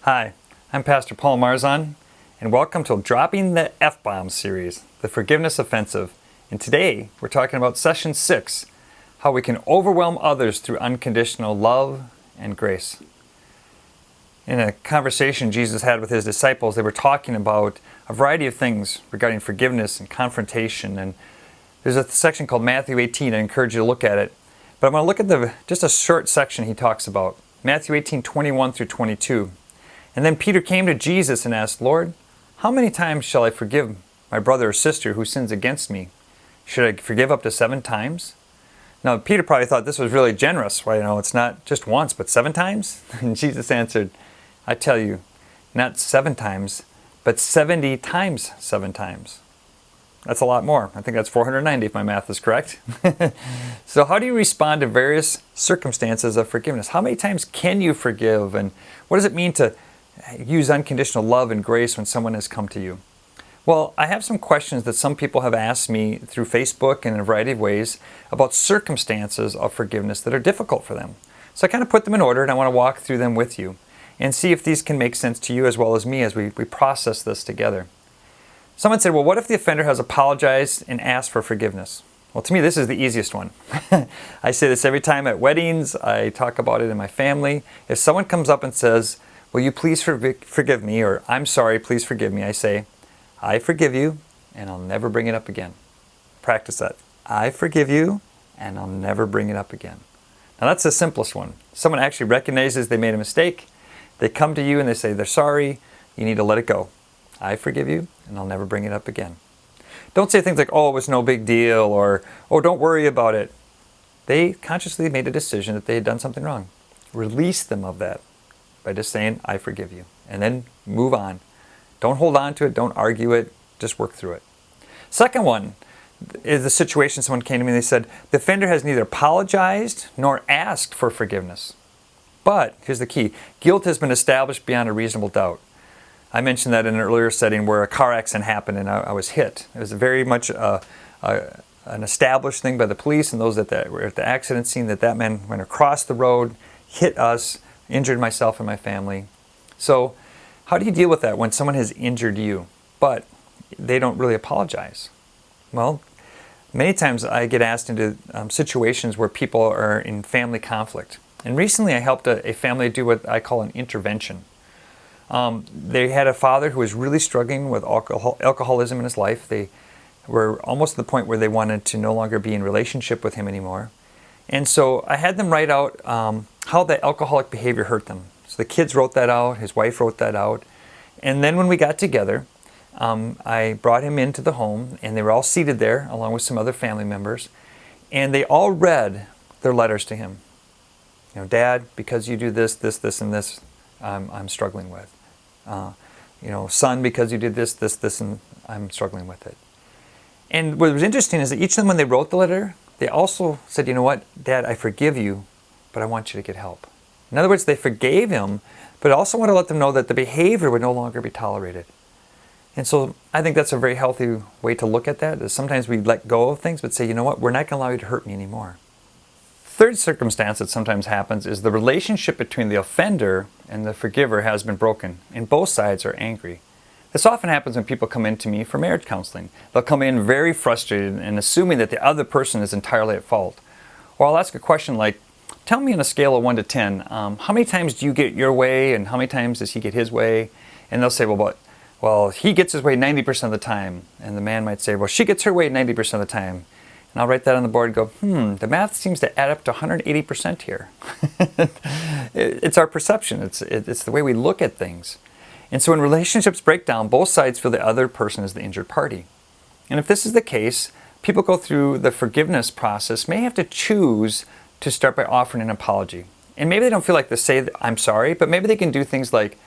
Hi, I'm Pastor Paul Marzahn, and welcome to Dropping the F-Bomb series, the Forgiveness Offensive. And today, we're talking about Session 6, how we can overwhelm others through unconditional love and grace. In a conversation Jesus had with his disciples, they were talking about a variety of things regarding forgiveness and confrontation. And there's a section called Matthew 18. I encourage you to look at it. But I'm going to look at just a short section he talks about. Matthew 18, 21 through 22. And then Peter came to Jesus and asked, Lord, how many times shall I forgive my brother or sister who sins against me? Should I forgive up to 7 times? Now, Peter probably thought this was really generous. Well, it's not just once, but 7 times? And Jesus answered, I tell you, not 7 times, but 70 times 7 times. That's a lot more. I think that's 490 if my math is correct. So how do you respond to various circumstances of forgiveness? How many times can you forgive? And what does it mean to use unconditional love and grace when someone has come to you? Well, I have some questions that some people have asked me through Facebook and in a variety of ways about circumstances of forgiveness that are difficult for them. So I kind of put them in order, and I want to walk through them with you and see if these can make sense to you as well as me as we process this together. Someone said, well, what if the offender has apologized and asked for forgiveness? Well, to me, this is the easiest one. I say this every time at weddings. I talk about it in my family. If someone comes up and says, will you please forgive me, or I'm sorry, please forgive me, I say, I forgive you, and I'll never bring it up again. Practice that. I forgive you, and I'll never bring it up again. Now that's the simplest one. Someone actually recognizes they made a mistake. They come to you and they say they're sorry. You need to let it go. I forgive you, and I'll never bring it up again. Don't say things like, oh, it was no big deal, or, oh, don't worry about it. They consciously made a decision that they had done something wrong. Release them of that by just saying, I forgive you, and then move on. Don't hold on to it. Don't argue it. Just work through it. Second one is the situation someone came to me and they said, the offender has neither apologized nor asked for forgiveness. But, here's the key, guilt has been established beyond a reasonable doubt. I mentioned that in an earlier setting where a car accident happened and I was hit. It was very much an established thing by the police and those that were at the accident scene that man went across the road, hit us, injured myself and my family. So, how do you deal with that when someone has injured you, but they don't really apologize? Well, many times I get asked into situations where people are in family conflict. And recently I helped a family do what I call an intervention. They had a father who was really struggling with alcoholism in his life. They were almost to the point where they wanted to no longer be in relationship with him anymore. And so I had them write out how the alcoholic behavior hurt them. So the kids wrote that out, his wife wrote that out. And then when we got together, I brought him into the home, and they were all seated there along with some other family members. And they all read their letters to him. Dad, because you do this, this, this, and this, I'm struggling with. Son, because you did this, this, this, and I'm struggling with it. And what was interesting is that each of them, when they wrote the letter, they also said, you know what, Dad, I forgive you, but I want you to get help. In other words, they forgave him, but also want to let them know that the behavior would no longer be tolerated. And so I think that's a very healthy way to look at that, is sometimes we let go of things, but say, you know what, we're not going to allow you to hurt me anymore. Third circumstance that sometimes happens is the relationship between the offender and the forgiver has been broken, and both sides are angry. This often happens when people come in to me for marriage counseling. They'll come in very frustrated and assuming that the other person is entirely at fault. Or I'll ask a question like, tell me on a scale of 1 to 10, how many times do you get your way and how many times does he get his way? And they'll say, well, he gets his way 90% of the time. And the man might say, well, she gets her way 90% of the time. And I'll write that on the board and go, the math seems to add up to 180% here. It's our perception. It's the way we look at things. And so when relationships break down, both sides feel the other person is the injured party. And if this is the case, people go through the forgiveness process, may have to choose to start by offering an apology. And maybe they don't feel like to say, I'm sorry, but maybe they can do things like,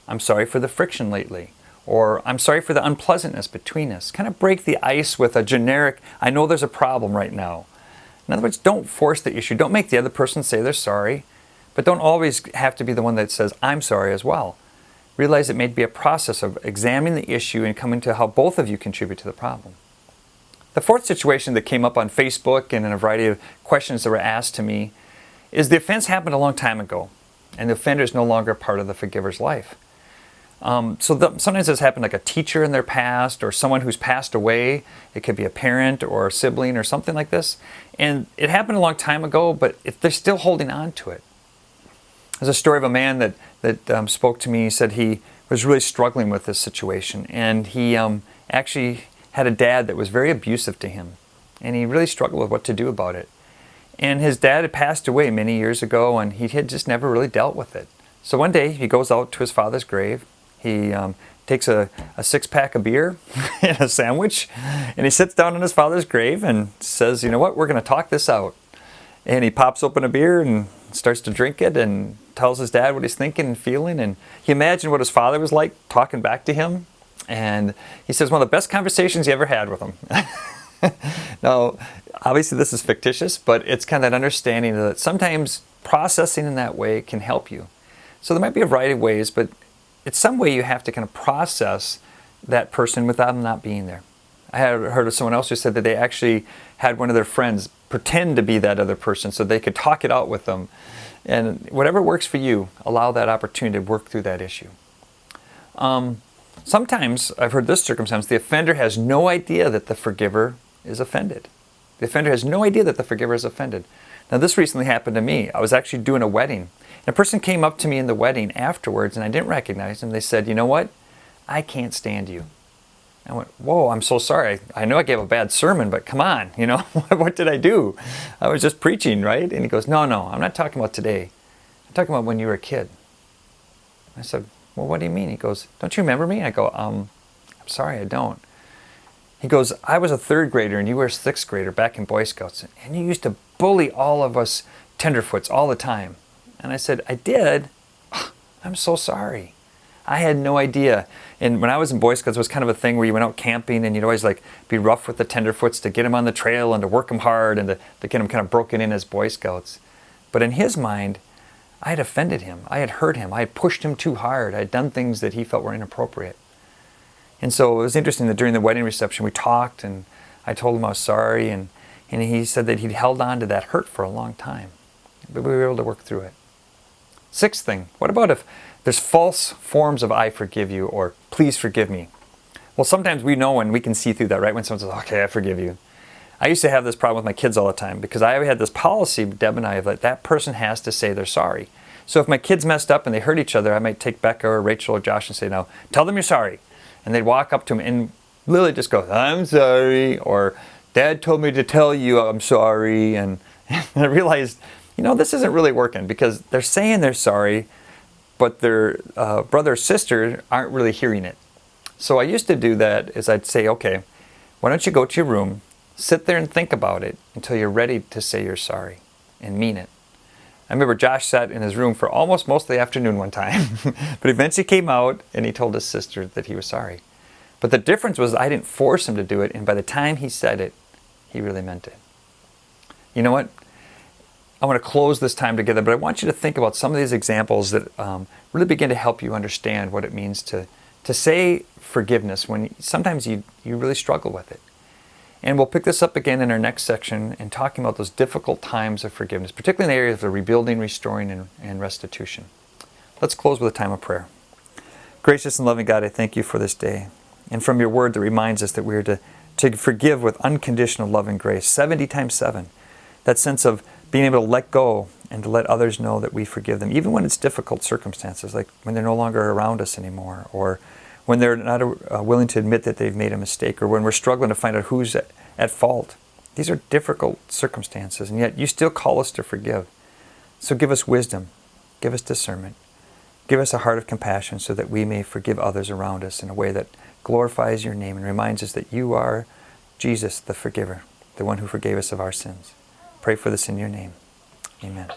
I'm sorry for the friction lately. Or I'm sorry for the unpleasantness between us. Kind of break the ice with a generic, I know there's a problem right now. In other words, don't force the issue. Don't make the other person say they're sorry. But don't always have to be the one that says, I'm sorry as well. Realize it may be a process of examining the issue and coming to how both of you contribute to the problem. The fourth situation that came up on Facebook and in a variety of questions that were asked to me is the offense happened a long time ago, and the offender is no longer part of the forgiver's life. Sometimes this happened like a teacher in their past or someone who's passed away. It could be a parent or a sibling or something like this. And it happened a long time ago, but if they're still holding on to it. There's a story of a man that spoke to me. He said he was really struggling with this situation. And he actually had a dad that was very abusive to him. And he really struggled with what to do about it. And his dad had passed away many years ago, and he had just never really dealt with it. So one day he goes out to his father's grave. He takes a 6-pack of beer and a sandwich, and he sits down on his father's grave and says, you know what, we're going to talk this out. And he pops open a beer and starts to drink it and tells his dad what he's thinking and feeling. And he imagined what his father was like talking back to him. And he says one of the best conversations he ever had with him. Now, obviously this is fictitious, but it's kind of that understanding that sometimes processing in that way can help you. So there might be a variety of ways, but it's some way you have to kind of process that person without them not being there. I had heard of someone else who said that they actually had one of their friends pretend to be that other person so they could talk it out with them. And whatever works for you, allow that opportunity to work through that issue. Sometimes, I've heard this circumstance, the offender has no idea that the forgiver is offended. The offender has no idea that the forgiver is offended. Now this recently happened to me. I was actually doing a wedding. And a person came up to me in the wedding afterwards, and I didn't recognize them. They said, you know what? I can't stand you. I went, whoa, I'm so sorry. I know I gave a bad sermon, but come on, you know, what did I do? I was just preaching, right? And he goes, no, I'm not talking about today. I'm talking about when you were a kid. I said, well, what do you mean? He goes, don't you remember me? I go, I'm sorry, I don't. He goes, I was a 3rd grader and you were a 6th grader back in Boy Scouts, and you used to bully all of us tenderfoots all the time. And I said, I did? I'm so sorry. I had no idea. And when I was in Boy Scouts, it was kind of a thing where you went out camping and you'd always like be rough with the tenderfoots to get them on the trail and to work them hard and to get them kind of broken in as Boy Scouts. But in his mind, I had offended him. I had hurt him. I had pushed him too hard. I had done things that he felt were inappropriate. And so it was interesting that during the wedding reception we talked, and I told him I was sorry, and he said that he'd held on to that hurt for a long time. But we were able to work through it. 6th thing, what about if there's false forms of I forgive you or please forgive me? Well, sometimes we know and we can see through that, right? When someone says, okay, I forgive you. I used to have this problem with my kids all the time because I had this policy, Deb and I, of that person has to say they're sorry. So if my kids messed up and they hurt each other, I might take Becca or Rachel or Josh and say, now, tell them you're sorry. And they'd walk up to them and literally just go, I'm sorry, or Dad told me to tell you I'm sorry. And I realized, you know, this isn't really working because they're saying they're sorry, but their brother or sister aren't really hearing it. So I used to do that is I'd say, okay, why don't you go to your room, sit there and think about it until you're ready to say you're sorry and mean it. I remember Josh sat in his room for almost most of the afternoon one time, but eventually came out and he told his sister that he was sorry. But the difference was I didn't force him to do it, and by the time he said it, he really meant it. You know what? I want to close this time together, but I want you to think about some of these examples that really begin to help you understand what it means to say forgiveness when sometimes you really struggle with it. And we'll pick this up again in our next section and talking about those difficult times of forgiveness, particularly in the areas of rebuilding, restoring, and restitution. Let's close with a time of prayer. Gracious and loving God, I thank you for this day. And from your word that reminds us that we are to forgive with unconditional love and grace, 70 times 7. That sense of being able to let go and to let others know that we forgive them, even when it's difficult circumstances, like when they're no longer around us anymore, or when they're not willing to admit that they've made a mistake, or when we're struggling to find out who's at fault. These are difficult circumstances, and yet you still call us to forgive. So give us wisdom, give us discernment, give us a heart of compassion so that we may forgive others around us in a way that glorifies your name and reminds us that you are Jesus, the forgiver, the one who forgave us of our sins. Pray for this in your name. Amen.